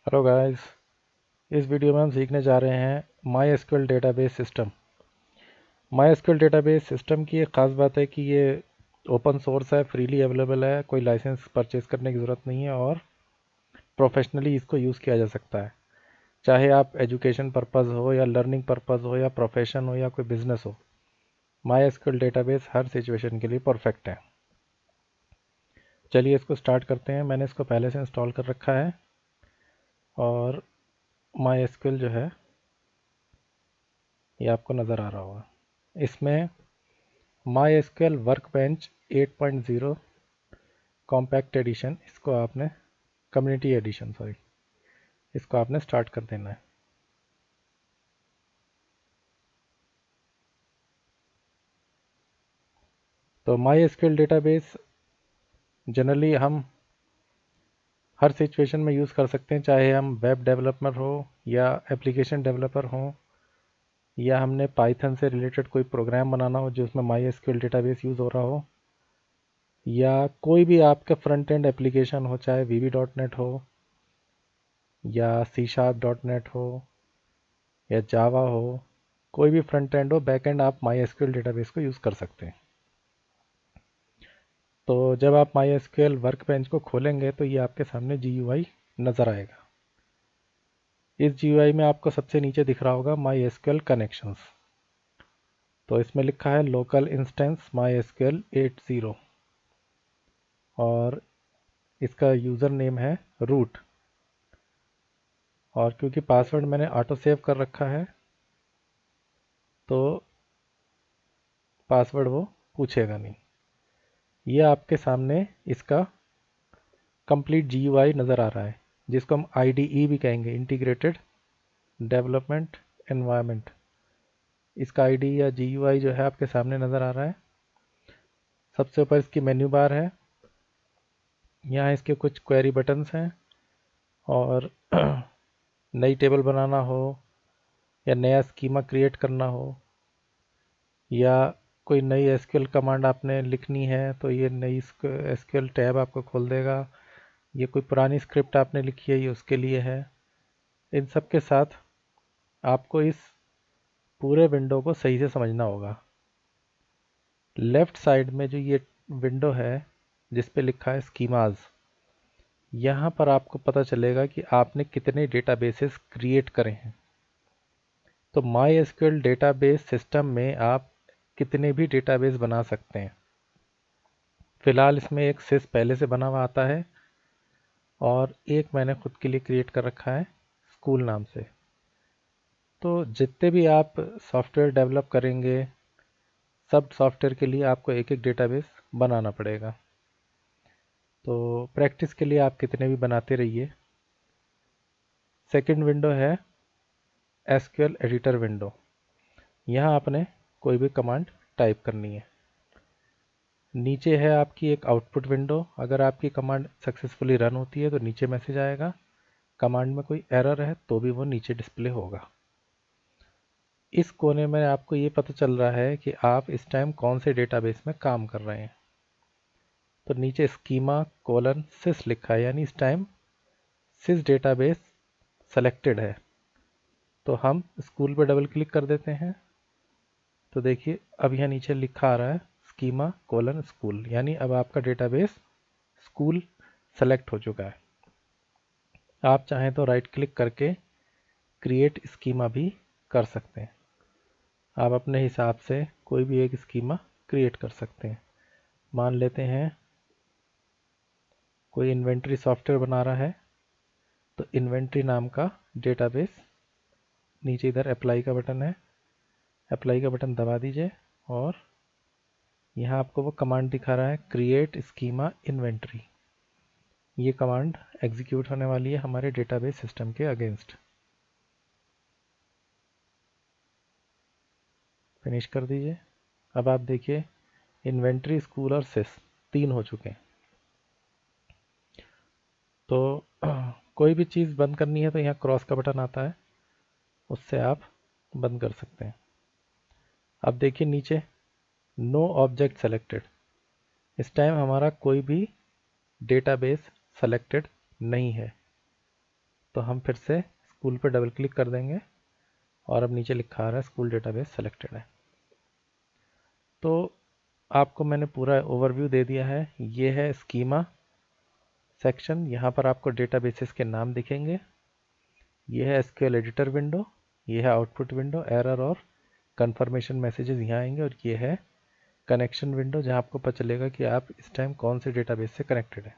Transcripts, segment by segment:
Hello guys. इस video में हम सीखने जा रहे हैं MySQL database system. MySQL database system की एक ख़ास बात है कि ये ओपन सोर्स है, फ्रीली अवेलेबल है, कोई लाइसेंस परचेज करने की ज़रूरत नहीं है और प्रोफेशनली इसको यूज़ किया जा सकता है। चाहे आप एजुकेशन पर्पज़ हो या लर्निंग पर्पज़ हो या प्रोफेशन हो या कोई बिजनेस हो, MySQL डेटाबेस हर सिचुएशन के लिए परफेक्ट है। चलिए इसको स्टार्ट करते हैं। मैंने इसको पहले से इंस्टॉल कर रखा है और MySQL जो है ये आपको नज़र आ रहा होगा। इसमें MySQL वर्कबेंच 8.0 कॉम्पैक्ट एडिशन, इसको आपने कम्युनिटी एडिशन सॉरी इसको आपने स्टार्ट कर देना है। तो MySQL डेटाबेस जनरली हम हर सिचुएशन में यूज़ कर सकते हैं, चाहे हम वेब डेवलपर हो या एप्लीकेशन डेवलपर हो या हमने पाइथन से रिलेटेड कोई प्रोग्राम बनाना हो जो उसमें MySQL डेटाबेस यूज़ हो रहा हो, या कोई भी आपका फ्रंट एंड एप्लीकेशन हो, चाहे VB.NET हो या C#.NET हो या जावा हो, कोई भी फ्रंट एंड हो, बैक एंड, आप MySQL डेटाबेस को यूज़ कर सकते हैं। तो जब आप MySQL वर्कबेंच को खोलेंगे तो ये आपके सामने GUI नज़र आएगा। इस GUI में आपको सबसे नीचे दिख रहा होगा MySQL कनेक्शंस। तो इसमें लिखा है लोकल इंस्टेंस MySQL 80 और इसका यूज़र नेम है रूट। और क्योंकि पासवर्ड मैंने ऑटो सेव कर रखा है तो पासवर्ड वो पूछेगा नहीं। ये आपके सामने इसका कंप्लीट GUI नज़र आ रहा है, जिसको हम IDE भी कहेंगे, इंटीग्रेटेड डेवलपमेंट एनवायरनमेंट। इसका IDE या GUI जो है आपके सामने नज़र आ रहा है। सबसे ऊपर इसकी मेन्यू बार है, यहाँ इसके कुछ क्वेरी बटन्स हैं और नई टेबल बनाना हो या नया स्कीमा क्रिएट करना हो या कोई नई SQL कमांड आपने लिखनी है तो ये नई SQL टैब आपको खोल देगा। ये कोई पुरानी स्क्रिप्ट आपने लिखी है, ये उसके लिए है। इन सब के साथ आपको इस पूरे विंडो को सही से समझना होगा। लेफ्ट साइड में जो ये विंडो है जिस पे लिखा है स्कीमाज, यहाँ पर आपको पता चलेगा कि आपने कितने डेटाबेसेस क्रिएट करे हैं। तो MySQL डेटाबेस सिस्टम में आप कितने भी डेटाबेस बना सकते हैं। फ़िलहाल इसमें एक सिस पहले से बना हुआ आता है और एक मैंने खुद के लिए क्रिएट कर रखा है स्कूल नाम से। तो जितने भी आप सॉफ्टवेयर डेवलप करेंगे, सब सॉफ्टवेयर के लिए आपको एक एक डेटाबेस बनाना पड़ेगा। तो प्रैक्टिस के लिए आप कितने भी बनाते रहिए। सेकंड विंडो है SQL एडिटर विंडो। यहाँ आपने कोई भी कमांड टाइप करनी है। नीचे है आपकी एक आउटपुट विंडो। अगर आपकी कमांड सक्सेसफुली रन होती है तो नीचे मैसेज आएगा, कमांड में कोई एरर है तो भी वो नीचे डिस्प्ले होगा। इस कोने में आपको ये पता चल रहा है कि आप इस टाइम कौन से डेटाबेस में काम कर रहे हैं। तो नीचे स्कीमा कोलन सिस लिखा है, यानी इस टाइम सिस डेटाबेस सेलेक्टेड है। तो हम स्कूल पर डबल क्लिक कर देते हैं तो देखिए अब यहाँ नीचे लिखा आ रहा है स्कीमा कोलन स्कूल, यानी अब आपका डेटाबेस स्कूल सेलेक्ट हो चुका है। आप चाहें तो राइट क्लिक करके क्रिएट स्कीमा भी कर सकते हैं। आप अपने हिसाब से कोई भी एक स्कीमा क्रिएट कर सकते हैं। मान लेते हैं कोई इन्वेंट्री सॉफ्टवेयर बना रहा है तो इन्वेंट्री नाम का डेटाबेस, नीचे इधर अप्लाई का बटन है, अप्लाई का बटन दबा दीजिए और यहाँ आपको वो कमांड दिखा रहा है क्रिएट स्कीमा इन्वेंट्री। ये कमांड एग्जीक्यूट होने वाली है हमारे डेटाबेस सिस्टम के अगेंस्ट। फिनिश कर दीजिए। अब आप देखिए इन्वेंट्री, स्कूल और सिस तीन हो चुके हैं। तो कोई भी चीज़ बंद करनी है तो यहाँ क्रॉस का बटन आता है, उससे आप बंद कर सकते हैं। अब देखिए नीचे नो ऑब्जेक्ट सेलेक्टेड। इस टाइम हमारा कोई भी डेटाबेस सेलेक्टेड नहीं है। तो हम फिर से स्कूल पे डबल क्लिक कर देंगे और अब नीचे लिखा आ रहा है स्कूल डेटाबेस सेलेक्टेड है। तो आपको मैंने पूरा ओवरव्यू दे दिया है। ये है स्कीमा सेक्शन, यहाँ पर आपको डेटाबेसेस के नाम दिखेंगे। ये है एसक्यूएल एडिटर विंडो, ये है आउटपुट विंडो, एरर और कंफर्मेशन मैसेजेस यहाँ आएंगे, और ये है कनेक्शन विंडो जहाँ आपको पता चलेगा कि आप इस टाइम कौन से डेटाबेस से कनेक्टेड है।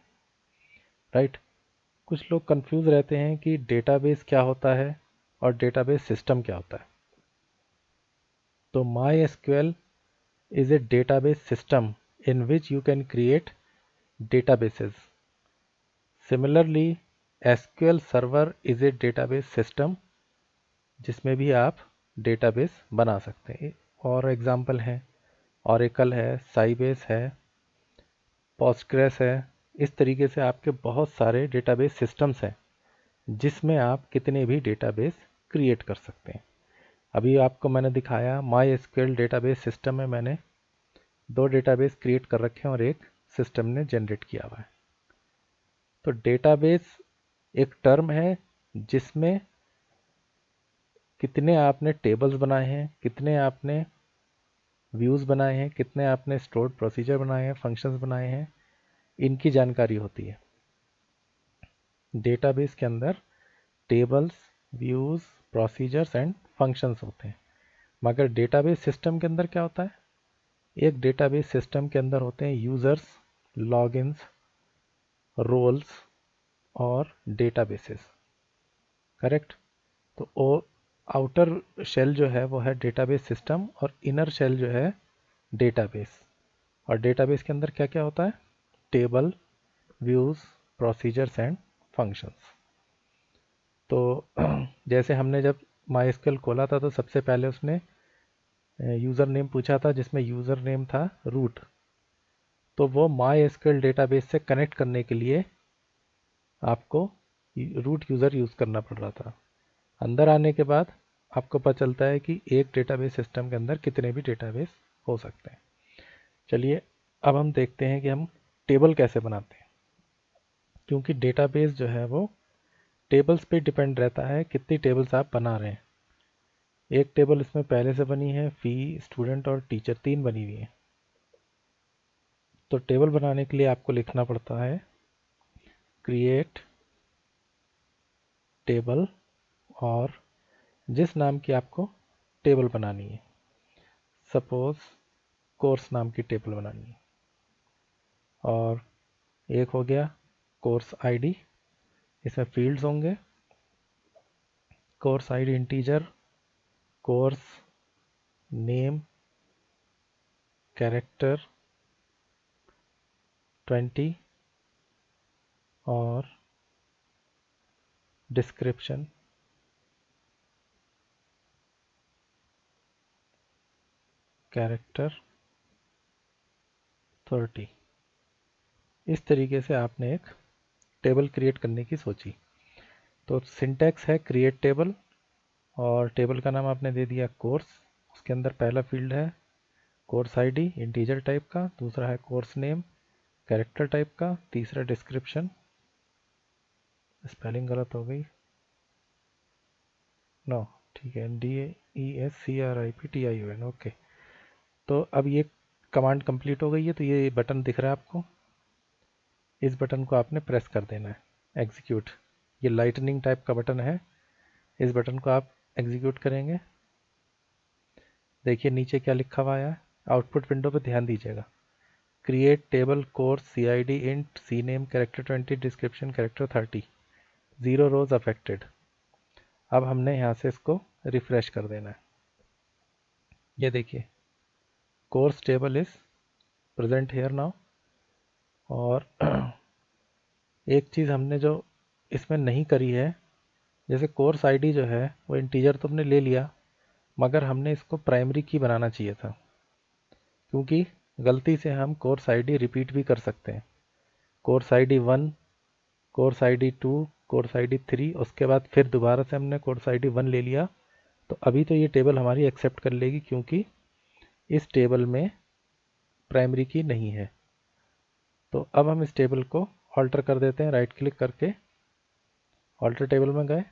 राइट। कुछ लोग कंफ्यूज रहते हैं कि डेटाबेस क्या होता है और डेटाबेस सिस्टम क्या होता है। तो MySQL is a database system in which you can create databases. Similarly, SQL Server is a database system जिसमें भी आप डेटाबेस बना सकते हैं। और एग्जांपल हैं Oracle है, Sybase है, Postgres है। इस तरीके से आपके बहुत सारे डेटाबेस सिस्टम्स हैं जिसमें आप कितने भी डेटाबेस क्रिएट कर सकते हैं। अभी आपको मैंने दिखाया MySQL डेटाबेस सिस्टम में मैंने 2 डेटाबेस क्रिएट कर रखे हैं और एक सिस्टम ने जनरेट किया हुआ है। तो डेटाबेस एक टर्म है जिसमें कितने आपने टेबल्स बनाए हैं, कितने आपने व्यूज़ बनाए हैं, कितने आपने स्टोर्ड प्रोसीजर बनाए हैं, फंक्शंस बनाए हैं, इनकी जानकारी होती है। डेटाबेस के अंदर tables, views, procedures and functions होते हैं। मगर डेटाबेस सिस्टम के अंदर क्या होता है? एक डेटाबेस सिस्टम के अंदर होते हैं यूज़र्स, लॉगिन्स, रोल्स और डेटाबेसेस। करेक्ट। तो आउटर शेल जो है वो है डेटाबेस सिस्टम और इनर शेल जो है डेटाबेस। और डेटाबेस के अंदर क्या क्या होता है? Table, views, procedures and functions. तो जैसे हमने जब MySQL खोला था तो सबसे पहले उसने यूज़र नेम पूछा था जिसमें यूज़र नेम था रूट। तो वो MySQL डेटाबेस से कनेक्ट करने के लिए आपको रूट यूज़र यूज़ करना पड़ रहा था। अंदर आने के बाद आपको पता चलता है कि एक डेटाबेस सिस्टम के अंदर कितने भी डेटाबेस हो सकते हैं। चलिए अब हम देखते हैं कि हम टेबल कैसे बनाते हैं, क्योंकि डेटाबेस जो है वो टेबल्स पे डिपेंड रहता है कितनी टेबल्स आप बना रहे हैं। एक टेबल इसमें पहले से बनी है, फ़ी, स्टूडेंट और टीचर 3 बनी हुई है। तो टेबल बनाने के लिए आपको लिखना पड़ता है क्रिएट टेबल और जिस नाम की आपको टेबल बनानी है। सपोज कोर्स नाम की टेबल बनानी है। और एक हो गया कोर्स आईडी, इसमें फील्ड्स होंगे course ID integer, course name, character 20 और डिस्क्रिप्शन कैरेक्टर 30। इस तरीके से आपने एक टेबल क्रिएट करने की सोची। तो सिंटैक्स है क्रिएट टेबल और टेबल का नाम आपने दे दिया कोर्स। उसके अंदर पहला फील्ड है कोर्स आईडी इंटीजर टाइप का, दूसरा है कोर्स नेम कैरेक्टर टाइप का, तीसरा डिस्क्रिप्शन, स्पेलिंग गलत हो गई, नो ठीक है, DESCRIPTION। ओके। तो अब ये कमांड कंप्लीट हो गई है। तो ये बटन दिख रहा है आपको, इस बटन को आपने प्रेस कर देना है, एग्जीक्यूट। ये लाइटनिंग टाइप का बटन है, इस बटन को आप एग्जीक्यूट करेंगे। देखिए नीचे क्या लिखा हुआ है, आउटपुट विंडो पे ध्यान दीजिएगा। Create table course CID int C name character 20 description character 30 0 rows affected. अब हमने यहाँ से इसको रिफ्रेश कर देना है। ये देखिए course table is present here now. और एक चीज़ हमने जो इसमें नहीं करी है, जैसे कोर्स आईडी जो है वो इंटीजर तो हमने ले लिया, मगर हमने इसको प्राइमरी की बनाना चाहिए था, क्योंकि गलती से हम कोर्स आईडी रिपीट भी कर सकते हैं। Course ID 1, course ID 2, course ID 3, उसके बाद फिर दोबारा से हमने कोर्स आईडी 1 ले लिया, तो अभी तो ये टेबल हमारी एक्सेप्ट कर लेगी क्योंकि इस टेबल में प्राइमरी की नहीं है। तो अब हम इस टेबल को ऑल्टर कर देते हैं राइट क्लिक करके ऑल्टर टेबल में गए।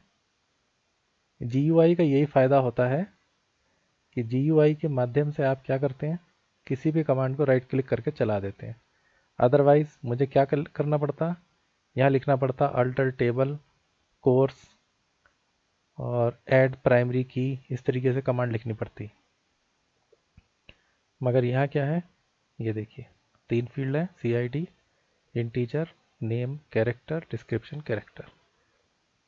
GUI का यही फ़ायदा होता है कि GUI के माध्यम से आप क्या करते हैं, किसी भी कमांड को राइट क्लिक करके चला देते हैं। अदरवाइज़ मुझे क्या करना पड़ता, यहाँ लिखना पड़ता अल्टर टेबल कोर्स और ऐड प्राइमरी की, इस तरीके से कमांड लिखनी पड़ती। मगर यहाँ क्या है, ये देखिए 3 फील्ड है, CID, integer, name, character, description, character.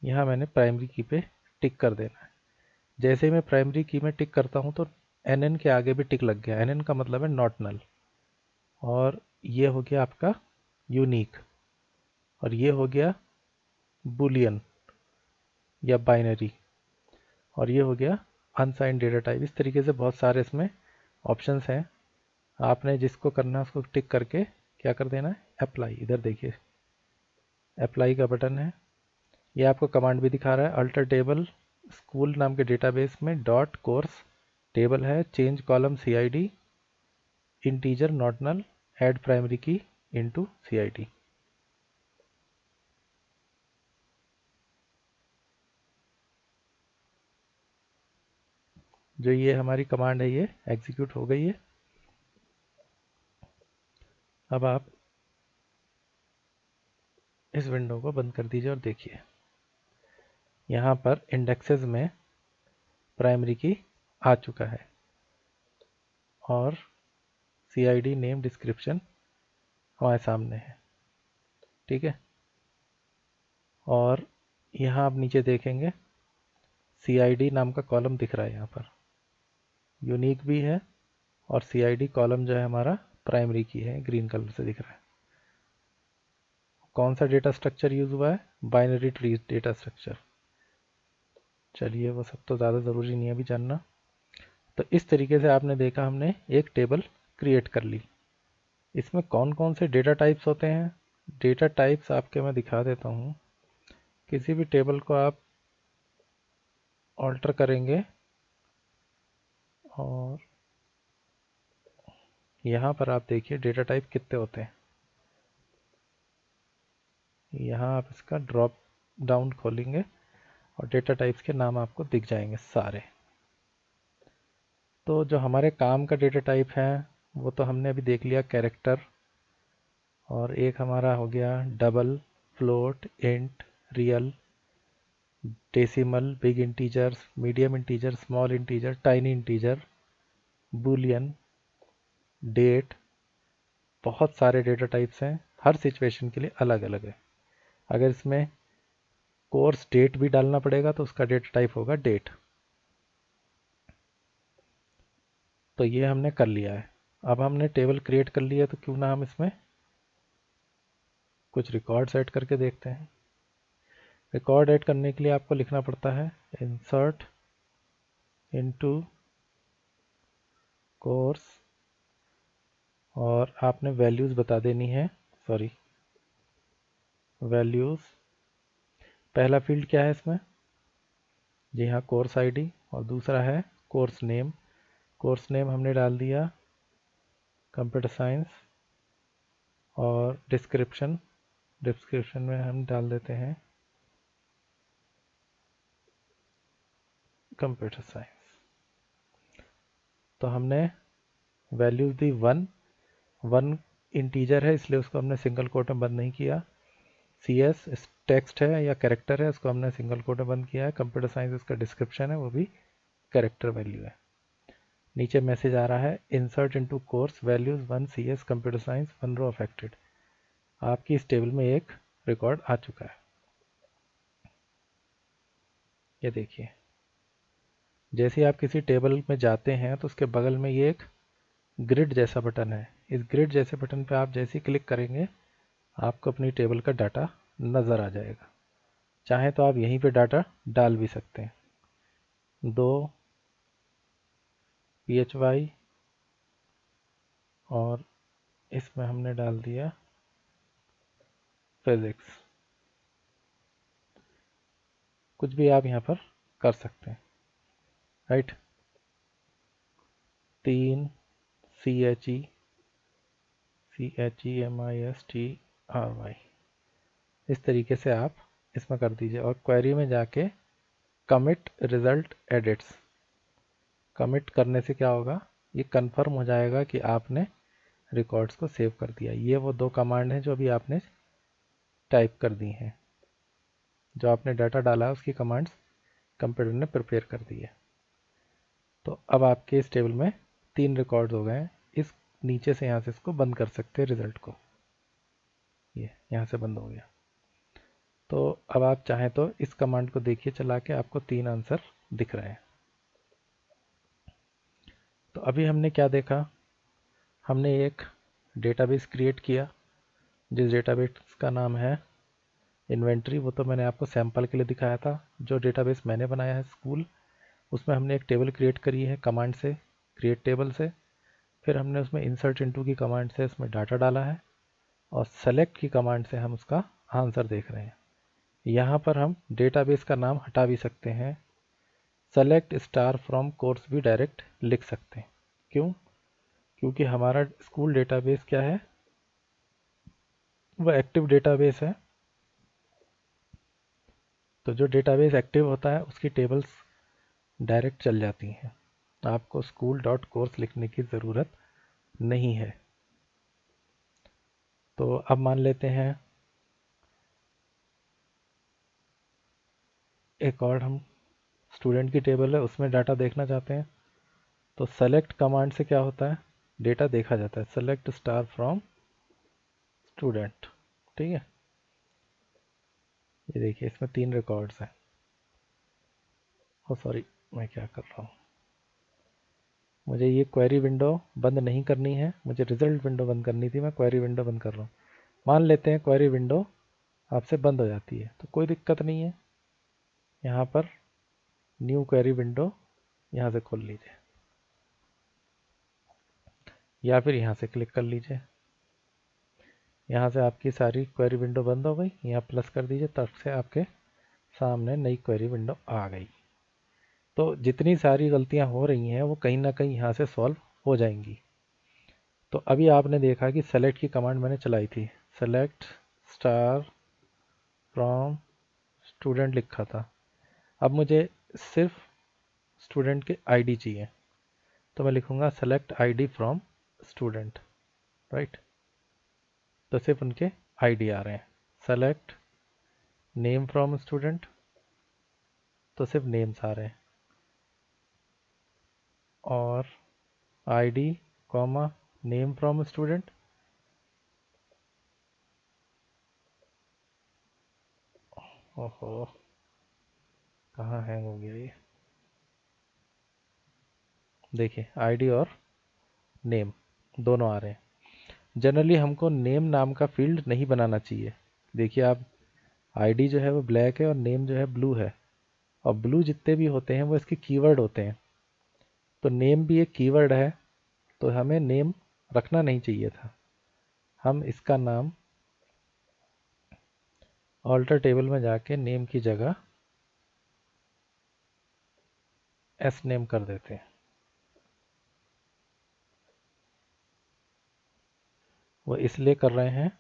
यहाँ मैंने प्राइमरी की पे टिक कर देना है। जैसे ही मैं प्राइमरी की में टिक करता हूँ तो NN के आगे भी टिक लग गया। NN का मतलब है नॉट नल, और ये हो गया आपका यूनिक, और ये हो गया बुलियन या बाइनरी, और ये हो गया अनसाइंड डेटा टाइप। इस तरीके से बहुत सारे इसमें ऑप्शंस हैं। आपने जिसको करना है उसको टिक करके क्या कर देना है, अप्लाई। इधर देखिए अप्लाई का बटन है। ये आपको कमांड भी दिखा रहा है, अल्टर टेबल स्कूल नाम के डेटाबेस में डॉट कोर्स टेबल है, change column CID, integer not null, add primary key into CID। जो ये हमारी कमांड है ये एग्जीक्यूट हो गई है। अब आप इस विंडो को बंद कर दीजिए और देखिए यहाँ पर इंडेक्सेस में प्राइमरी की आ चुका है और CID नेम डिस्क्रिप्शन हमारे सामने है, ठीक है। और यहाँ आप नीचे देखेंगे CID नाम का कॉलम दिख रहा है, यहाँ पर यूनिक भी है, और CID कॉलम जो है हमारा प्राइमरी की है, ग्रीन कलर से दिख रहा है। कौन सा डेटा स्ट्रक्चर यूज़ हुआ है, बाइनरी ट्री डेटा स्ट्रक्चर। चलिए वो सब तो ज़्यादा ज़रूरी नहीं है अभी जानना। तो इस तरीके से आपने देखा, हमने एक टेबल क्रिएट कर ली। इसमें कौन कौन से डेटा टाइप्स होते हैं, डेटा टाइप्स आपके मैं दिखा देता हूँ। किसी भी टेबल को आप ऑल्टर करेंगे और यहाँ पर आप देखिए डेटा टाइप कितने होते हैं। यहाँ आप इसका ड्रॉप डाउन खोलेंगे और डेटा टाइप्स के नाम आपको दिख जाएंगे सारे। तो जो हमारे काम का डेटा टाइप है वो तो हमने अभी देख लिया, कैरेक्टर, और एक हमारा हो गया double, float, int, real, decimal, big integer, medium integer, small integer, tiny integer, boolean, date. बहुत सारे डेटा टाइप्स हैं, हर सिचुएशन के लिए अलग अलग है। अगर इसमें कोर्स डेट भी डालना पड़ेगा तो उसका डेटा टाइप होगा डेट। तो ये हमने कर लिया है। अब हमने टेबल क्रिएट कर लिया, तो क्यों ना हम इसमें कुछ रिकॉर्ड सेट करके देखते हैं। रिकॉर्ड ऐड करने के लिए आपको लिखना पड़ता है इंसर्ट इनटू कोर्स, और आपने वैल्यूज़ बता देनी है, सॉरी वैल्यूज़। पहला फील्ड क्या है इसमें, जी हाँ कोर्स आईडी, और दूसरा है कोर्स नेम। कोर्स नेम हमने डाल दिया कंप्यूटर साइंस, और डिस्क्रिप्शन, डिस्क्रिप्शन में हम डाल देते हैं कंप्यूटर साइंस। तो हमने वैल्यूज दी 1, 1 इंटीजर है इसलिए उसको हमने सिंगल कोट में बंद नहीं किया। CS टेक्स्ट है या कैरेक्टर है, उसको हमने सिंगल कोट में बंद किया है। कंप्यूटर साइंस उसका डिस्क्रिप्शन है, वो भी कैरेक्टर वैल्यू है। नीचे मैसेज आ रहा है insert into course values 1 CS computer science 1 row affected. आपकी इस टेबल में एक रिकॉर्ड आ चुका है, ये देखिए। जैसे ही आप किसी टेबल में जाते हैं तो उसके बगल में ये एक ग्रिड जैसा बटन है। इस ग्रिड जैसे बटन पर आप जैसे ही क्लिक करेंगे आपको अपनी टेबल का डाटा नज़र आ जाएगा। चाहे तो आप यहीं पे डाटा डाल भी सकते हैं। 2 PHY, और इसमें हमने डाल दिया फिजिक्स। कुछ भी आप यहाँ पर कर सकते हैं, राइट। 3 CHEMISTRY, इस तरीके से आप इसमें कर दीजिए और क्वेरी में जाके कमिट रिजल्ट एडिट्स, कमिट करने से क्या होगा, ये कंफर्म हो जाएगा कि आपने रिकॉर्ड्स को सेव कर दिया। ये वो दो कमांड हैं जो अभी आपने टाइप कर दी हैं, जो आपने डाटा डाला है उसकी कमांड्स कंप्यूटर ने प्रिपेयर कर दी है। तो अब आपके इस टेबल में 3 रिकॉर्ड्स हो गए हैं। इस नीचे से यहाँ से इसको बंद कर सकते हैं रिजल्ट को, ये यहाँ से बंद हो गया। तो अब आप चाहें तो इस कमांड को देखिए चला के, आपको 3 आंसर दिख रहे हैं। तो अभी हमने क्या देखा, हमने एक डेटाबेस क्रिएट किया जिस डेटाबेस का नाम है इन्वेंट्री। वो तो मैंने आपको सैंपल के लिए दिखाया था। जो डेटाबेस मैंने बनाया है स्कूल, उसमें हमने एक टेबल क्रिएट करी है कमांड से, क्रिएट टेबल से। फिर हमने उसमें इंसर्ट इनटू की कमांड से उसमें डाटा डाला है और सेलेक्ट की कमांड से हम उसका आंसर देख रहे हैं। यहाँ पर हम डेटाबेस का नाम हटा भी सकते हैं, सेलेक्ट स्टार फ्रॉम कोर्स भी डायरेक्ट लिख सकते हैं। क्यों? क्योंकि हमारा स्कूल डेटाबेस क्या है, वह एक्टिव डेटाबेस है। तो जो डेटाबेस एक्टिव होता है उसकी टेबल्स डायरेक्ट चल जाती हैं, आपको स्कूल डॉट कोर्स लिखने की ज़रूरत नहीं है। तो अब मान लेते हैं एक और हम स्टूडेंट की टेबल है उसमें डाटा देखना चाहते हैं। तो सेलेक्ट कमांड से क्या होता है, डेटा देखा जाता है, सेलेक्ट स्टार फ्रॉम स्टूडेंट। ठीक है, ये देखिए इसमें 3 रिकॉर्ड्स हैं। ओ सॉरी, मैं क्या कर रहा हूँ, मुझे ये क्वेरी विंडो बंद नहीं करनी है, मुझे रिजल्ट विंडो बंद करनी थी, मैं क्वेरी विंडो बंद कर रहा हूँ। मान लेते हैं क्वेरी विंडो आपसे बंद हो जाती है, तो कोई दिक्कत नहीं है, यहाँ पर न्यू क्वेरी विंडो यहाँ से खोल लीजिए या फिर यहाँ से क्लिक कर लीजिए। यहाँ से आपकी सारी क्वेरी विंडो बंद हो गई, यहाँ प्लस कर दीजिए, तब से आपके सामने नई क्वेरी विंडो आ गई। तो जितनी सारी गलतियाँ हो रही हैं वो कहीं ना कहीं यहाँ से सॉल्व हो जाएंगी। तो अभी आपने देखा कि सेलेक्ट की कमांड मैंने चलाई थी, सेलेक्ट स्टार फ्रॉम स्टूडेंट लिखा था। अब मुझे सिर्फ स्टूडेंट के आईडी चाहिए, तो मैं लिखूँगा select ID from student, right. तो सिर्फ उनके आईडी आ रहे हैं। सेलेक्ट नेम फ्रॉम स्टूडेंट, तो सिर्फ नेम्स आ रहे हैं। और ID comma name from student, ओहो कहाँ हैंग हो गया ये, देखिए आईडी और नेम दोनों आ रहे हैं। जनरली हमको नेम नाम का फील्ड नहीं बनाना चाहिए। देखिए आप, आईडी जो है वो ब्लैक है और नेम जो है ब्लू है, और ब्लू जितने भी होते हैं वो इसके कीवर्ड होते हैं। तो नेम भी एक कीवर्ड है, तो हमें नेम रखना नहीं चाहिए था। हम इसका नाम ऑल्टर टेबल में जाके नेम की जगह एस नेम कर देते हैं। वो इसलिए कर रहे हैं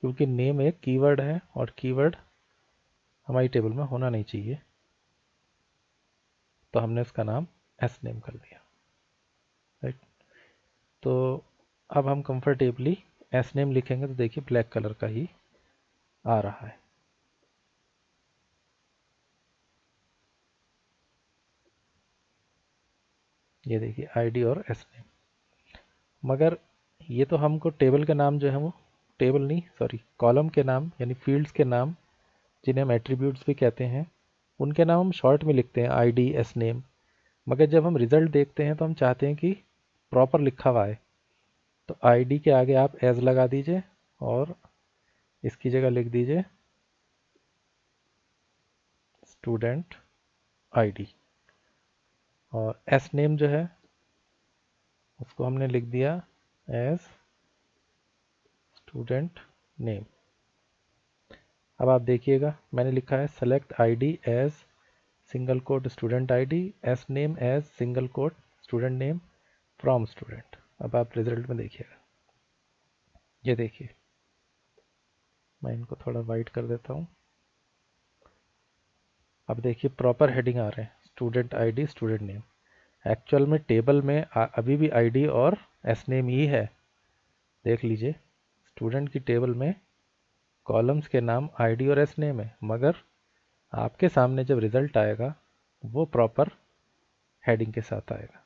क्योंकि नेम एक कीवर्ड है और कीवर्ड हमारी टेबल में होना नहीं चाहिए, तो हमने उसका नाम एस नेम कर दिया, राइट। तो अब हम कंफर्टेबली एस नेम लिखेंगे तो देखिए ब्लैक कलर का ही आ रहा है। ये देखिए आईडी और एस नेम। मगर ये तो हमको टेबल के नाम जो है वो, टेबल नहीं सॉरी कॉलम के नाम यानी फील्ड्स के नाम, जिन्हें हम एट्रीब्यूट्स भी कहते हैं, उनके नाम हम शॉर्ट में लिखते हैं आईडी एस नेम। मगर जब हम रिजल्ट देखते हैं तो हम चाहते हैं कि प्रॉपर लिखा हुआ है। तो आईडी के आगे आप एज लगा दीजिए और इसकी जगह लिख दीजिए स्टूडेंट आईडी, और एस नेम जो है उसको हमने लिख दिया एज स्टूडेंट नेम। अब आप देखिएगा मैंने लिखा है select ID as single quote student ID, S name as single quote student name from student. अब आप रिजल्ट में देखिएगा, ये देखिए मैं इनको थोड़ा वाइट कर देता हूँ। अब देखिए प्रॉपर हेडिंग आ रहे हैं, student ID, student name. Actual में टेबल में अभी भी आईडी और एस नेम ही है। देख लीजिए, स्टूडेंट की टेबल में कॉलम्स के नाम आईडी और एस नेम है, मगर आपके सामने जब रिजल्ट आएगा वो प्रॉपर हेडिंग के साथ आएगा।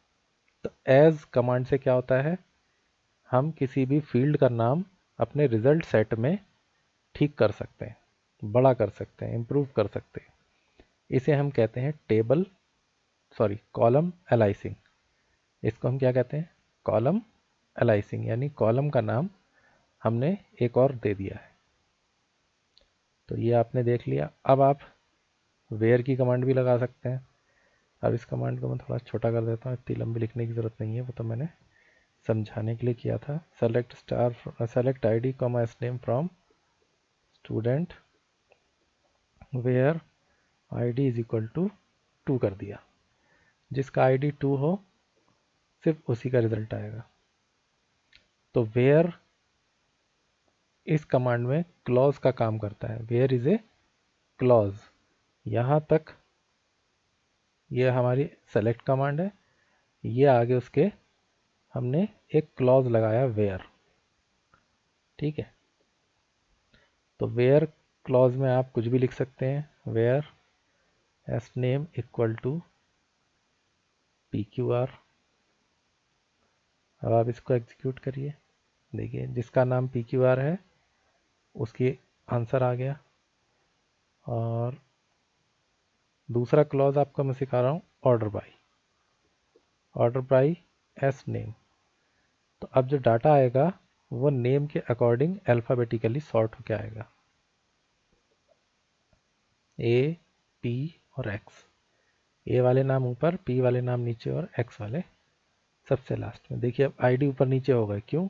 तो एज कमांड से क्या होता है, हम किसी भी फील्ड का नाम अपने रिजल्ट सेट में ठीक कर सकते हैं, बड़ा कर सकते हैं, इम्प्रूव कर सकते हैं। इसे हम कहते हैं कॉलम एलाइसिंग। इसको हम क्या कहते हैं, कॉलम एलाइसिंग, यानी कॉलम का नाम हमने एक और दे दिया है। तो ये आपने देख लिया। अब आप वेयर की कमांड भी लगा सकते हैं। अब इस कमांड को मैं थोड़ा छोटा कर देता हूँ, इतनी लंबी लिखने की ज़रूरत नहीं है, वो तो मैंने समझाने के लिए किया था। Select ID comma S name from student where ID is equal to 2 कर दिया। जिसका आईडी 2 हो सिर्फ उसी का रिजल्ट आएगा। तो वेयर इस कमांड में क्लॉज का काम करता है। Where is a clause. यहाँ तक ये हमारी सेलेक्ट कमांड है, ये आगे उसके हमने एक क्लॉज लगाया वेयर। ठीक है, तो वेयर क्लॉज में आप कुछ भी लिख सकते हैं। Where S name equal to PQR। अब आप इसको एग्जीक्यूट करिए, देखिए जिसका नाम PQR है उसकी आंसर आ गया। और दूसरा क्लॉज आपको मैं सिखा रहा हूँ, ऑर्डर बाई एस नेम। तो अब जो डाटा आएगा वो नेम के अकॉर्डिंग अल्फ़ाबेटिकली सॉर्ट होकर आएगा, A, P और X। A वाले नाम ऊपर, P वाले नाम नीचे और X वाले सबसे लास्ट में। देखिए अब आईडी ऊपर नीचे हो गए, क्यों?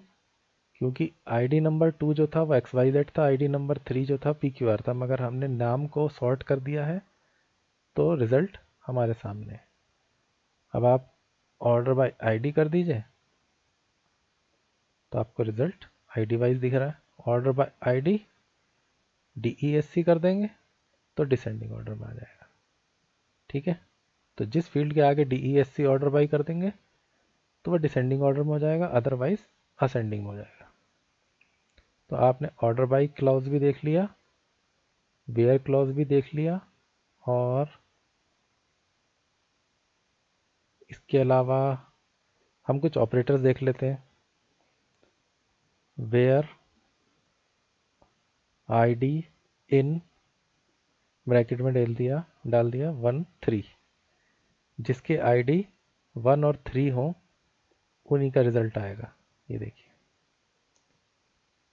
क्योंकि आईडी नंबर 2 जो था वो XYZ था, आईडी नंबर 3 जो था PQR था, मगर हमने नाम को सॉर्ट कर दिया है तो रिजल्ट हमारे सामने है। अब आप ऑर्डर बाय आईडी कर दीजिए तो आपको रिजल्ट आईडी वाइज दिख रहा है। ऑर्डर बाय आईडी DESC कर देंगे तो डिसेंडिंग ऑर्डर में आ जाएगा। ठीक है, तो जिस फील्ड के आगे DESC ऑर्डर बाय कर देंगे तो वह डिसेंडिंग ऑर्डर में हो जाएगा, अदरवाइज असेंडिंग में हो जाएगा। तो आपने ऑर्डर बाय क्लॉज भी देख लिया, वेयर क्लॉज भी देख लिया, और इसके अलावा हम कुछ ऑपरेटर्स देख लेते हैं। वेयर आईडी इन ब्रैकेट में डाल दिया 1 3। जिसके आईडी 1 और 3 हो उन्हीं का रिजल्ट आएगा। ये देखिए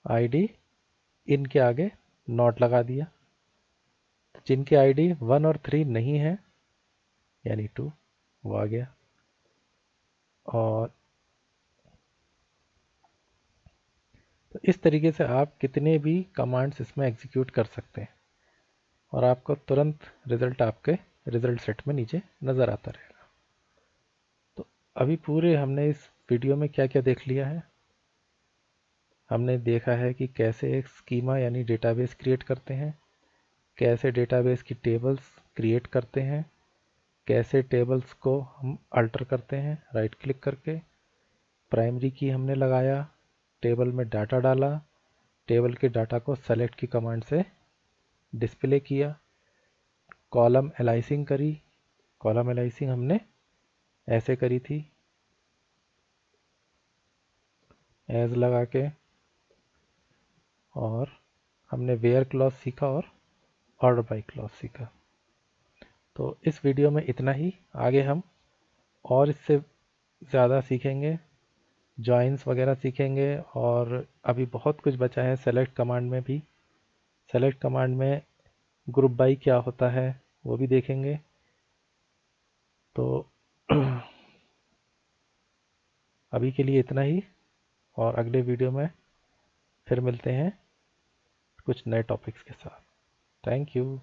आईडी इन के आगे नॉट लगा दिया, जिनके आईडी 1 और 3 नहीं है यानी 2 वो आ गया। और तो इस तरीके से आप कितने भी कमांड्स इसमें एग्जीक्यूट कर सकते हैं और आपको तुरंत रिजल्ट आपके रिजल्ट सेट में नीचे नज़र आता रहेगा। तो अभी पूरे हमने इस वीडियो में क्या क्या देख लिया है। हमने देखा है कि कैसे एक स्कीमा यानी डेटाबेस क्रिएट करते हैं, कैसे डेटाबेस की टेबल्स क्रिएट करते हैं, कैसे टेबल्स को हम अल्टर करते हैं राइट क्लिक करके, प्राइमरी की हमने लगाया, टेबल में डाटा डाला, टेबल के डाटा को सेलेक्ट की कमांड से डिस्प्ले किया, कॉलम एलाइसिंग करी। कॉलम एलाइसिंग हमने ऐसे करी थी, एज लगा के, और हमने वेयर क्लॉज सीखा और ऑर्डर बाय क्लॉज सीखा। तो इस वीडियो में इतना ही। आगे हम और इससे ज़्यादा सीखेंगे, जॉइंस वगैरह सीखेंगे, और अभी बहुत कुछ बचा है सेलेक्ट कमांड में भी। सेलेक्ट कमांड में ग्रुप बाई क्या होता है वो भी देखेंगे। तो अभी के लिए इतना ही, और अगले वीडियो में फिर मिलते हैं कुछ नए टॉपिक्स के साथ। Thank you.